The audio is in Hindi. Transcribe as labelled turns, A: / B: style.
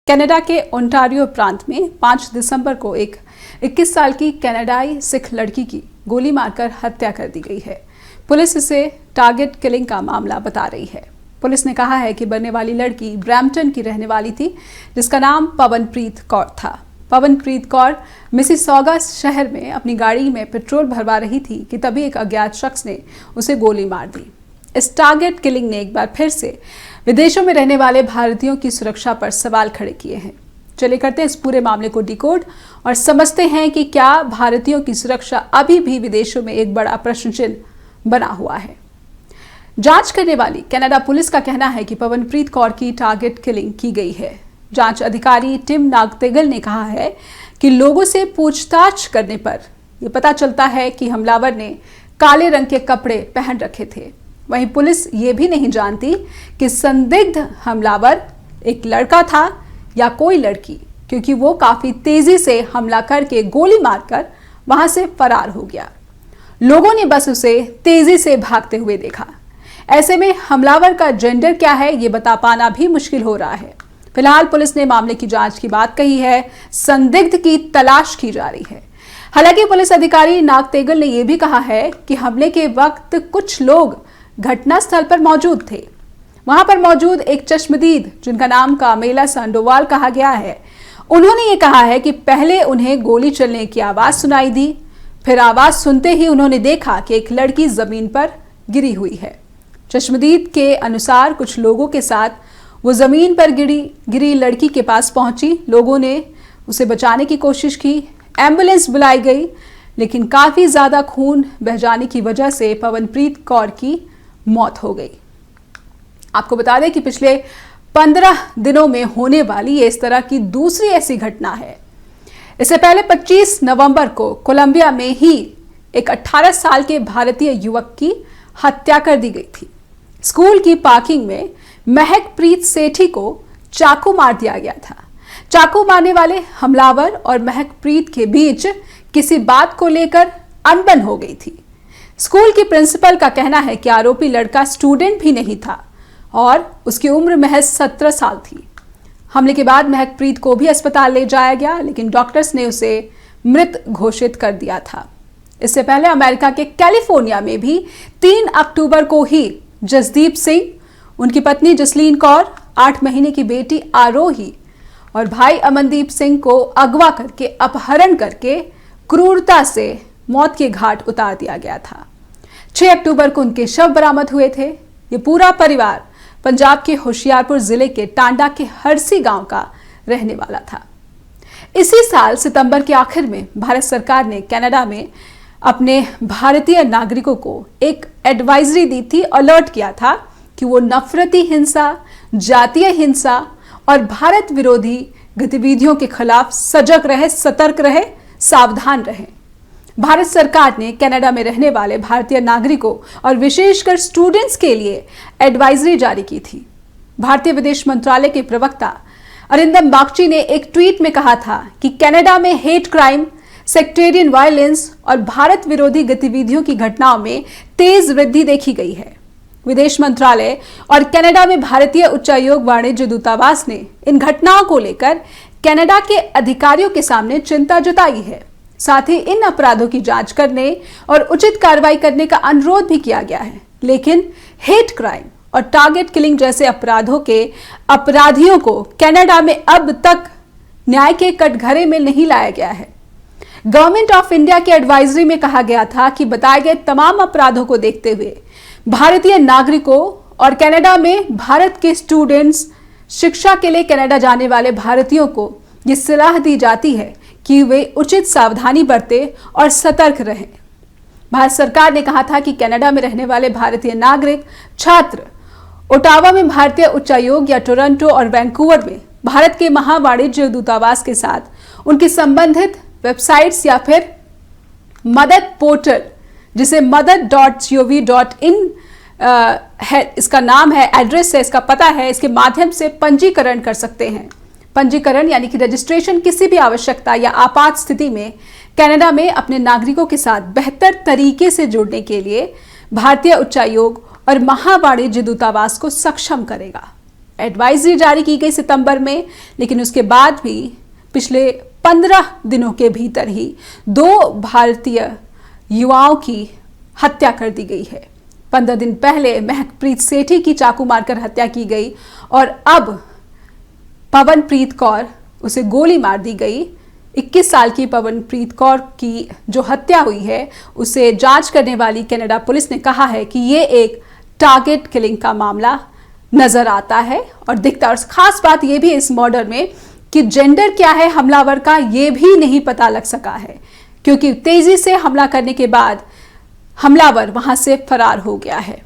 A: कनाडा के ओंटारियो प्रांत में 5 दिसंबर को एक 21 साल की कनाडाई सिख लड़की की गोली मारकर हत्या कर दी गई है। पुलिस इसे टारगेट किलिंग का मामला बता रही है। पुलिस ने कहा है कि मरने वाली लड़की ब्रैम्पटन की रहने वाली थी, जिसका नाम पवनप्रीत कौर था। पवनप्रीत कौर मिसिसॉगा शहर में अपनी गाड़ी में पेट्रोल भरवा रही थी कि तभी एक अज्ञात शख्स ने उसे गोली मार दी। इस टारगेट किलिंग ने एक बार फिर से विदेशों में रहने वाले भारतीयों की सुरक्षा पर सवाल खड़े किए हैं। चलिए करते हैं इस पूरे मामले को डिकोड और समझते हैं कि क्या भारतीयों की सुरक्षा अभी भी विदेशों में एक बड़ा प्रश्न चिन्ह बना हुआ है। जांच करने वाली कनाडा पुलिस का कहना है कि पवनप्रीत कौर की टारगेट किलिंग की गई है। जांच अधिकारी टिम नागतेगल ने कहा है कि लोगों से पूछताछ करने पर यह पता चलता है कि हमलावर ने काले रंग के कपड़े पहन रखे थे। वहीं पुलिस ये भी नहीं जानती कि संदिग्ध हमलावर एक लड़का था या कोई लड़की, क्योंकि वो काफी तेजी से हमला करके गोली मारकर वहां से फरार हो गया। लोगों ने बस उसे तेजी से भागते हुए देखा। ऐसे में हमलावर का जेंडर क्या है, ये बता पाना भी मुश्किल हो रहा है। फिलहाल पुलिस ने मामले की जांच की बात कही है, संदिग्ध की तलाश की जा रही है। हालांकि पुलिस अधिकारी नागतेगल ने यह भी कहा है कि हमले के वक्त कुछ लोग घटनास्थल पर मौजूद थे। वहां पर मौजूद एक चश्मदीद, जिनका नाम कामेला सांडोवाल कहा गया है, उन्होंने ये कहा है कि पहले उन्हें गोली चलने की आवाज सुनाई दी, फिर आवाज सुनते ही उन्होंने देखा कि एक लड़की जमीन पर गिरी हुई है। चश्मदीद के अनुसार कुछ लोगों के साथ वो जमीन पर गिरी लड़की के पास पहुंची। लोगों ने उसे बचाने की कोशिश की, एम्बुलेंस बुलाई गई, लेकिन काफी ज्यादा खून बह जाने की वजह से पवनप्रीत कौर की मौत हो गई। आपको बता दें कि पिछले 15 दिनों में होने वाली ये इस तरह की दूसरी ऐसी घटना है। इससे पहले 25 नवंबर को कोलंबिया में ही एक 18 साल के भारतीय युवक की हत्या कर दी गई थी। स्कूल की पार्किंग में महकप्रीत सेठी को चाकू मार दिया गया था। चाकू मारने वाले हमलावर और महकप्रीत के बीच किसी बात को लेकर अनबन हो गई थी। स्कूल की प्रिंसिपल का कहना है कि आरोपी लड़का स्टूडेंट भी नहीं था और उसकी उम्र महज 17 साल थी। हमले के बाद महकप्रीत को भी अस्पताल ले जाया गया, लेकिन डॉक्टर्स ने उसे मृत घोषित कर दिया था। इससे पहले अमेरिका के कैलिफोर्निया में भी 3 अक्टूबर को ही जसदीप सिंह, उनकी पत्नी जसलीन कौर, 8 महीने की बेटी आरोही और भाई अमनदीप सिंह को अगवा करके अपहरण करके क्रूरता से मौत के घाट उतार दिया गया था। 6 अक्टूबर को उनके शव बरामद हुए थे। ये पूरा परिवार पंजाब के होशियारपुर जिले के टांडा के हरसी गांव का रहने वाला था। इसी साल सितंबर के आखिर में भारत सरकार ने कनाडा में अपने भारतीय नागरिकों को एक एडवाइजरी दी थी, अलर्ट किया था कि वो नफरती हिंसा, जातीय हिंसा और भारत विरोधी गतिविधियों के खिलाफ सजग रहे, सतर्क रहे, सावधान रहे। भारत सरकार ने कनाडा में रहने वाले भारतीय नागरिकों और विशेषकर स्टूडेंट्स के लिए एडवाइजरी जारी की थी। भारतीय विदेश मंत्रालय के प्रवक्ता अरिंदम बागची ने एक ट्वीट में कहा था कि कनाडा में हेट क्राइम, सेक्टेरियन वायलेंस और भारत विरोधी गतिविधियों की घटनाओं में तेज वृद्धि देखी गई है। विदेश मंत्रालय और कनाडा में भारतीय उच्चायोग वाणिज्य दूतावास ने इन घटनाओं को लेकर कनाडा के अधिकारियों के सामने चिंता जताई है। साथ ही इन अपराधों की जांच करने और उचित कार्रवाई करने का अनुरोध भी किया गया है। लेकिन हेट क्राइम और टारगेट किलिंग जैसे अपराधों के अपराधियों को कनाडा में अब तक न्याय के कटघरे में नहीं लाया गया है। गवर्नमेंट ऑफ इंडिया के एडवाइजरी में कहा गया था कि बताए गए तमाम अपराधों को देखते हुए भारतीय नागरिकों और कनाडा में भारत के स्टूडेंट्स, शिक्षा के लिए कनाडा जाने वाले भारतीयों को यह सलाह दी जाती है कि वे उचित सावधानी बरते और सतर्क रहें। भारत सरकार ने कहा था कि कनाडा में रहने वाले भारतीय नागरिक, छात्र ओटावा में भारतीय उच्चायोग या टोरंटो और वैंकूवर में भारत के महावाणिज्य दूतावास के साथ उनकी संबंधित वेबसाइट्स या फिर मदद पोर्टल, जिसे मदद.gov.in है, इसका नाम है, एड्रेस है, इसका पता है, इसके माध्यम से पंजीकरण कर सकते हैं। पंजीकरण यानी कि रजिस्ट्रेशन किसी भी आवश्यकता या आपात स्थिति में कनाडा में अपने नागरिकों के साथ बेहतर तरीके से जुड़ने के लिए भारतीय उच्चायोग और महावाणिज्य दूतावास को सक्षम करेगा। एडवाइजरी जारी की गई सितंबर में, लेकिन उसके बाद भी पिछले 15 दिनों के भीतर ही 2 भारतीय युवाओं की हत्या कर दी गई है। 15 दिन पहले महकप्रीत सेठी की चाकू मारकर हत्या की गई और अब पवनप्रीत कौर, उसे गोली मार दी गई। 21 साल की पवनप्रीत कौर की जो हत्या हुई है उसे जांच करने वाली कनाडा पुलिस ने कहा है कि ये एक टारगेट किलिंग का मामला नजर आता है और दिखता है। और खास बात यह भी इस मर्डर में कि जेंडर क्या है हमलावर का, ये भी नहीं पता लग सका है, क्योंकि तेजी से हमला करने के बाद हमलावर वहां से फरार हो गया है।